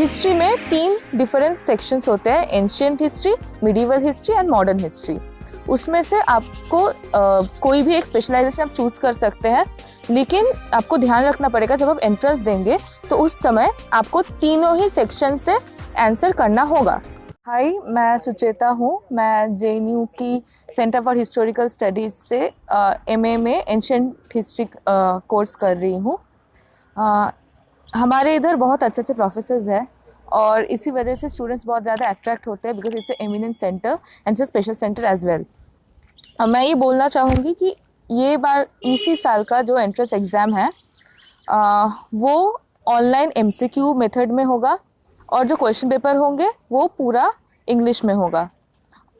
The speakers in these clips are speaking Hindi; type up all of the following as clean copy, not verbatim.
हिस्ट्री में 3 डिफरेंट सेक्शंस होते हैं, ancient history, medieval history and modern history. उसमें से आपको कोई भी एक स्पेशलाइजेशन आप चूज़ कर सकते हैं, लेकिन आपको ध्यान रखना पड़ेगा जब आप एंट्रेंस देंगे तो उस समय आपको तीनों ही सेक्शन से आंसर करना होगा। हाय, मैं सुचेता हूँ। मैं JNU की सेंटर फॉर हिस्टोरिकल स्टडीज़ से MA में एंशिएंट हिस्ट्री कोर्स कर रही हूँ। हमारे इधर बहुत अच्छे अच्छे प्रोफेसर्स हैं और इसी वजह से स्टूडेंट्स बहुत ज़्यादा अट्रैक्ट होते हैं, because it's eminent centre and it's special centre as well. मैं ये बोलना चाहूँगी कि ये बार इसी साल का जो एंट्रेंस एग्ज़ाम है वो ऑनलाइन MCQ मेथड में होगा और जो क्वेश्चन पेपर होंगे वो पूरा इंग्लिश में होगा।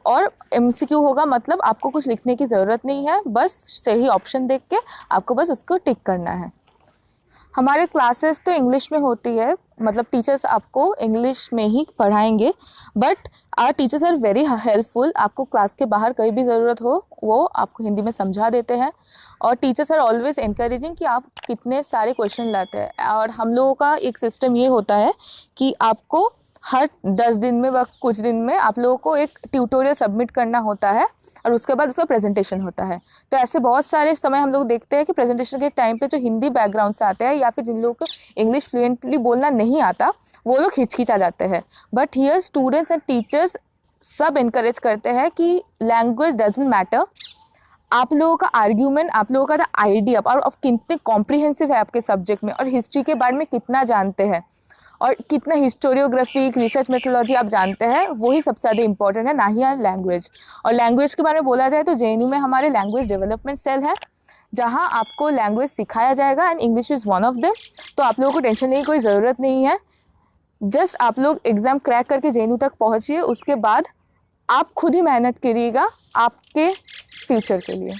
और MCQ होगा मतलब आपको कुछ लिखने की ज़रूरत नहीं है, बस सही ऑप्शन देख के आपको बस उसको टिक करना है। हमारे क्लासेस तो इंग्लिश में होती है, मतलब टीचर्स आपको इंग्लिश में ही पढ़ाएंगे, but our teachers are very helpful. आपको क्लास के बाहर कहीं भी ज़रूरत हो वो आपको हिंदी में समझा देते हैं और टीचर्स आर ऑलवेज एनकरेजिंग कि आप कितने सारे क्वेश्चन लाते हैं। और हम लोगों का एक सिस्टम ये होता है कि आपको हर 10 दिन में व कुछ दिन में आप लोगों को एक ट्यूटोरियल सबमिट करना होता है और उसके बाद उसका प्रेजेंटेशन होता है। तो ऐसे बहुत सारे समय हम लोग देखते हैं कि प्रेजेंटेशन के टाइम पे जो हिंदी बैकग्राउंड से आते हैं या फिर जिन लोगों को इंग्लिश फ्लुएंटली बोलना नहीं आता वो लोग हिचकिचा जाते हैं, but here students and teachers सब इनकरेज करते हैं कि लैंग्वेज डजंट मैटर। आप लोगों का आर्ग्यूमेंट, आप लोगों का आइडिया और कितने कॉम्प्रिहेंसिव है आपके सब्जेक्ट में और हिस्ट्री के बारे में कितना जानते हैं और कितना हिस्टोरियोग्राफिक रिसर्च मेथोलॉजी आप जानते हैं, वही सबसे ज़्यादा इंपॉर्टेंट है, ना ही लैंग्वेज। और लैंग्वेज के बारे में बोला जाए तो JNU में हमारे लैंग्वेज डेवलपमेंट सेल है जहां आपको लैंग्वेज सिखाया जाएगा and English is one of them. तो आप लोगों को टेंशन लेने की कोई ज़रूरत नहीं है, जस्ट आप लोग एग्ज़ाम क्रैक करके JNU तक पहुँचिए, उसके बाद आप खुद ही मेहनत करिएगा आपके फ्यूचर के लिए।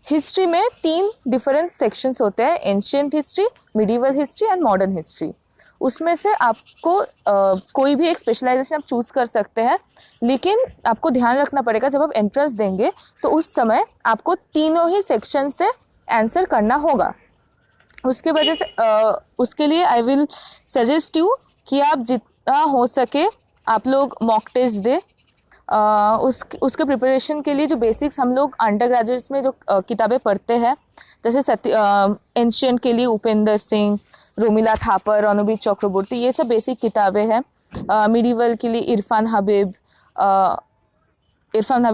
हिस्ट्री में 3 डिफरेंट सेक्शंस होते हैं, ancient history, medieval history and modern history. उसमें से आपको कोई भी एक स्पेशलाइजेशन आप चूज़ कर सकते हैं, लेकिन आपको ध्यान रखना पड़ेगा जब आप एंट्रेंस देंगे तो उस समय आपको तीनों ही सेक्शन से आंसर करना होगा। उसके वजह से उसके लिए आई विल सजेस्ट यू कि आप जितना हो सके आप लोग मॉक टेस्ट दे। उसके प्रिपरेशन के लिए जो बेसिक्स हम लोग अंडर ग्रेजुएट्स में जो किताबें पढ़ते हैं, जैसे एंशिएंट के लिए उपेंद्र सिंह, रोमिला थापर, रणबीर चक्रवर्ती, ये सब बेसिक किताबें हैं। मिडिवल के लिए इरफान हबीब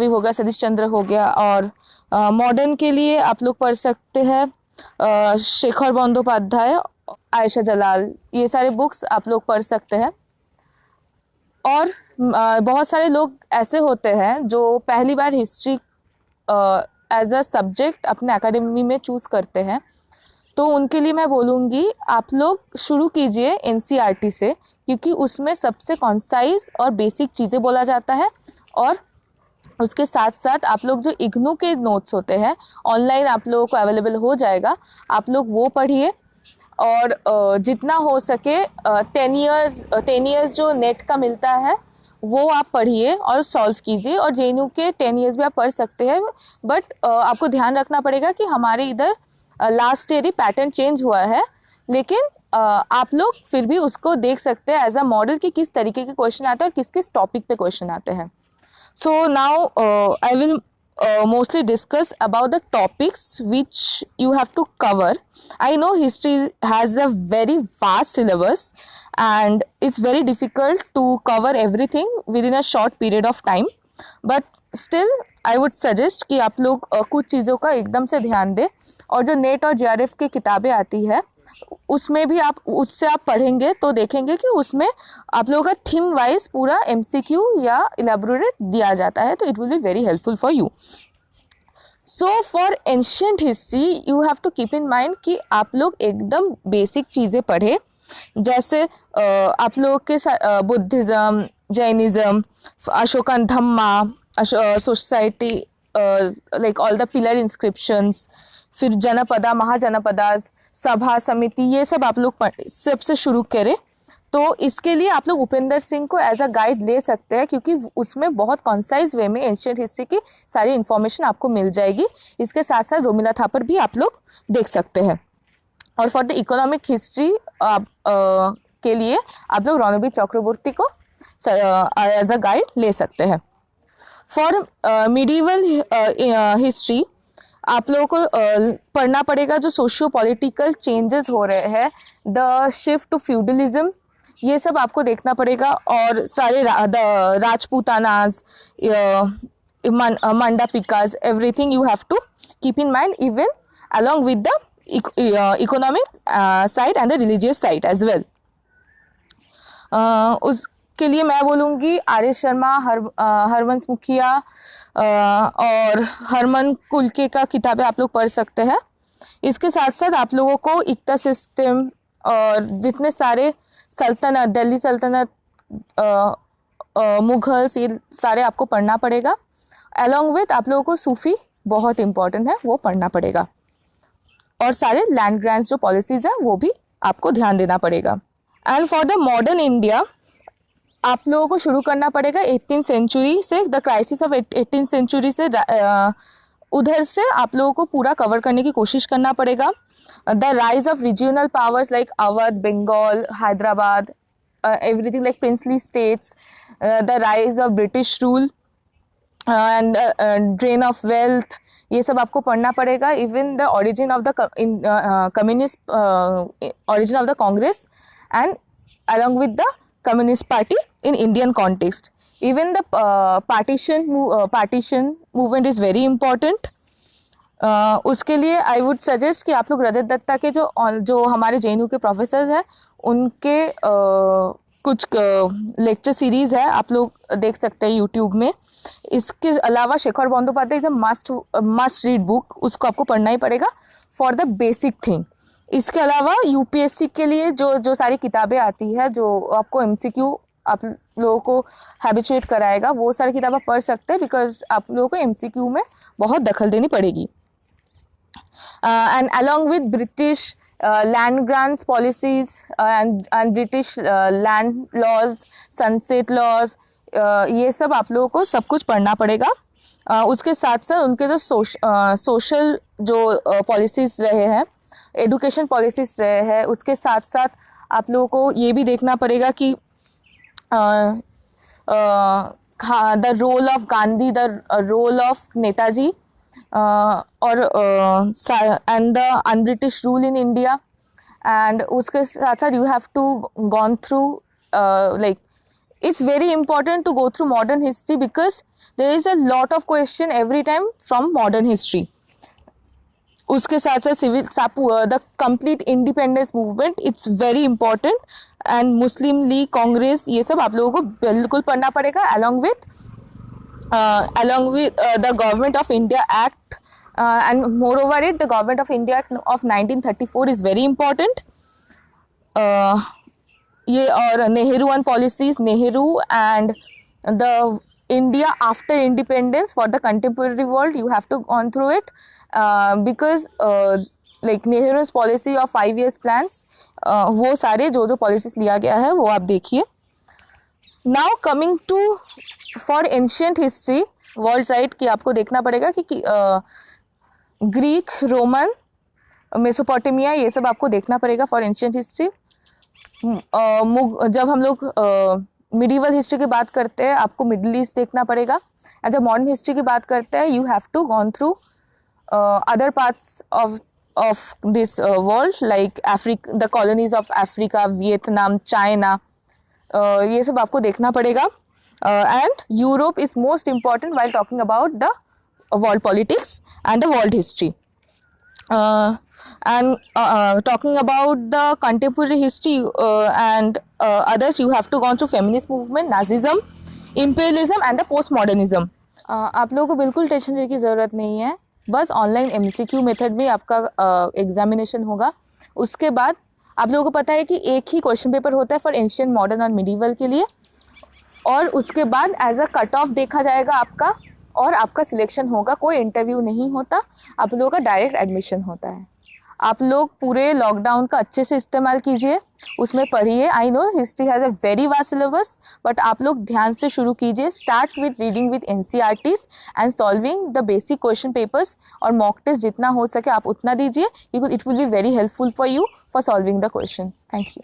हो गया, सतीश चंद्र हो गया। और मॉडर्न के लिए आप लोग पढ़ सकते हैं शेखर बंदोपाध्याय, आयशा जलाल, ये सारे बुक्स आप लोग पढ़ सकते हैं। और बहुत सारे लोग ऐसे होते हैं जो पहली बार हिस्ट्री एज अ सब्जेक्ट अपने एकेडमी में चूज़ करते हैं, तो उनके लिए मैं बोलूँगी आप लोग शुरू कीजिए NCERT से, क्योंकि उसमें सबसे कॉन्साइज और बेसिक चीज़ें बोला जाता है। और उसके साथ साथ आप लोग जो IGNOU के नोट्स होते हैं ऑनलाइन आप लोगों को अवेलेबल हो जाएगा, आप लोग वो पढ़िए। और जितना हो सके 10 ईयर्स जो नेट का मिलता है वो आप पढ़िए और सॉल्व कीजिए। और JNU के 10 ईयर्स भी आप पढ़ सकते हैं, बट आपको ध्यान रखना पड़ेगा कि हमारे इधर लास्ट ईयर ही पैटर्न चेंज हुआ है, लेकिन आप लोग फिर भी उसको देख सकते हैं एज अ मॉडल कि किस तरीके के क्वेश्चन आते हैं और किस किस टॉपिक पे क्वेश्चन आते हैं। So now I will mostly discuss about the topics which you have to cover. I know history has a very vast syllabus and it's very difficult to cover everything within a short period of time, but still I would suggest कि आप लोग कुछ चीज़ों का एकदम से ध्यान दें। और जो नेट और JRF की किताबें आती है उसमें भी उससे आप पढ़ेंगे तो देखेंगे कि उसमें आप लोगों का थीम वाइज पूरा MCQ या इलेबोरेट दिया जाता है, तो it will be very helpful for you. So for ancient history you have to keep in mind कि आप लोग एकदम बेसिक चीज़ें पढ़े, जैसे आप लोगों के Buddhism, Jainism, Ashokan Dhamma, society like all the pillar inscriptions, फिर जनपदा, महाजनपदास, सभा समिति, ये सब आप लोग सबसे शुरू करें। तो इसके लिए आप लोग उपेंद्र सिंह को एज अ गाइड ले सकते हैं, क्योंकि उसमें बहुत कॉन्साइज वे में एंशिएंट हिस्ट्री की सारी इन्फॉर्मेशन आपको मिल जाएगी। इसके साथ साथ रोमिला थापर भी आप लोग देख सकते हैं। और फॉर द इकोनॉमिक हिस्ट्री के लिए आप लोग रॉनोबी चक्रवर्ती को एज अ गाइड ले सकते हैं। फॉर मिडीवल हिस्ट्री आप लोगों को पढ़ना पड़ेगा जो सोशियो पॉलिटिकल चेंजेस हो रहे हैं, द शिफ्ट टू फ्यूडलिज्म, ये सब आपको देखना पड़ेगा। और सारे राजपूतानाज, मंडापिकाज, everything you have to keep in mind, even along with the economic side and the religious side as well. उसके लिए मैं बोलूँगी आर एस शर्मा, हरवंश मुखिया और हरमन कुलके का किताबें आप लोग पढ़ सकते हैं। इसके साथ साथ आप लोगों को इक्ता सिस्टम और जितने सारे सल्तनत, दिल्ली सल्तनत, मुगल्स, ये सारे आपको पढ़ना पड़ेगा। अलॉन्ग विथ आप लोगों को सूफी बहुत इम्पॉर्टेंट है, वो पढ़ना पड़ेगा। और सारे लैंड ग्रांट्स जो पॉलिसीज़ हैं वो भी आपको ध्यान देना पड़ेगा। And for the modern India आप लोगों को शुरू करना पड़ेगा 18th सेंचुरी से, the crisis of 18th century से, उधर से आप लोगों को पूरा कवर करने की कोशिश करना पड़ेगा। The rise of regional powers like Awadh, Bengal, Hyderabad, everything like princely states, the rise of British rule and drain of wealth, ये सब आपको पढ़ना पड़ेगा। Even the origin of the communist, origin of the Congress and along with the communist party in Indian context. Even the partition movement is very important. उसके लिए आई वुड सजेस्ट कि आप लोग रजत दत्ता के जो हमारे JNU के प्रोफेसर्स हैं उनके कुछ लेक्चर सीरीज़ है, आप लोग देख सकते हैं यूट्यूब में। इसके अलावा Shekhar Bandopadhyay is a must read book, उसको आपको पढ़ना ही पड़ेगा फॉर द बेसिक थिंग। इसके अलावा UPSC के लिए जो सारी किताबें आती है, जो आपको MCQ आप लोगों को हैबिचुएट कराएगा, वो सारी किताबें पढ़ सकते हैं, बिकॉज आप लोगों को MCQ में बहुत दखल देनी पड़ेगी। And along with British land grants policies and British land laws, sunset laws, ये सब आप लोगों को सब कुछ पढ़ना पड़ेगा। उसके साथ साथ उनके जो सोशल जो पॉलिसीज़ रहे हैं, एडुकेशन पॉलिसीज़ रहे हैं, उसके साथ साथ आप लोगों को ये भी देखना पड़ेगा कि the role of Gandhi, the role of Netaji और and the unBritish rule in India. And उसके साथ साथ you have to gone through like it's very important to go through modern history because there is a lot of question every time from modern history. उसके साथ साथ civil the complete independence movement, it's very important, and Muslim League, Congress, ये सब आप लोगों को बिल्कुल पढ़ना पड़ेगा। along with the Government of India Act and moreover it, the Government of India Act of 1934 is very important. ये और Nehru and policies, Nehru and the India after independence for the contemporary world, you have to gone through it because like Nehru's policy of 5 years plans, वो सारे जो पॉलिसीज लिया गया है वो आप देखिए। Now coming to for ancient history world side की आपको देखना पड़ेगा कि ग्रीक, रोमन, मेसोपोटामिया, ये सब आपको देखना पड़ेगा फॉर एंशियंट हिस्ट्री। जब हम लोग मिडीवल हिस्ट्री की बात करते हैं आपको मिडल ईस्ट देखना पड़ेगा, एंड जब मॉडर्न हिस्ट्री की बात करते हैं you have to gone through other parts of this world like the colonies of Africa, Vietnam, China, ये सब आपको देखना पड़ेगा। And Europe is most important while talking about the world politics and the world history. And talking about the contemporary history and others, you have to go through feminist movement, Nazism, imperialism and the postmodernism. आप लोगों को बिल्कुल टेंशन लेने की ज़रूरत नहीं है, बस ऑनलाइन MCQ मेथड में आपका एग्जामिनेशन होगा। उसके बाद आप लोगों को पता है कि एक ही क्वेश्चन पेपर होता है फॉर एंशियंट, मॉडर्न और मिडीवल के लिए, और उसके बाद एज अ कट ऑफ देखा जाएगा आपका, और आपका सिलेक्शन होगा। कोई इंटरव्यू नहीं होता, आप लोगों का डायरेक्ट एडमिशन होता है। आप लोग पूरे लॉकडाउन का अच्छे से इस्तेमाल कीजिए, उसमें पढ़िए। I know history has a very vast syllabus, but आप लोग ध्यान से शुरू कीजिए। Start with reading with NCERTs and solving the basic question papers, और मॉक टेस्ट जितना हो सके आप उतना दीजिए, because it will be very helpful for you for solving the question. Thank you.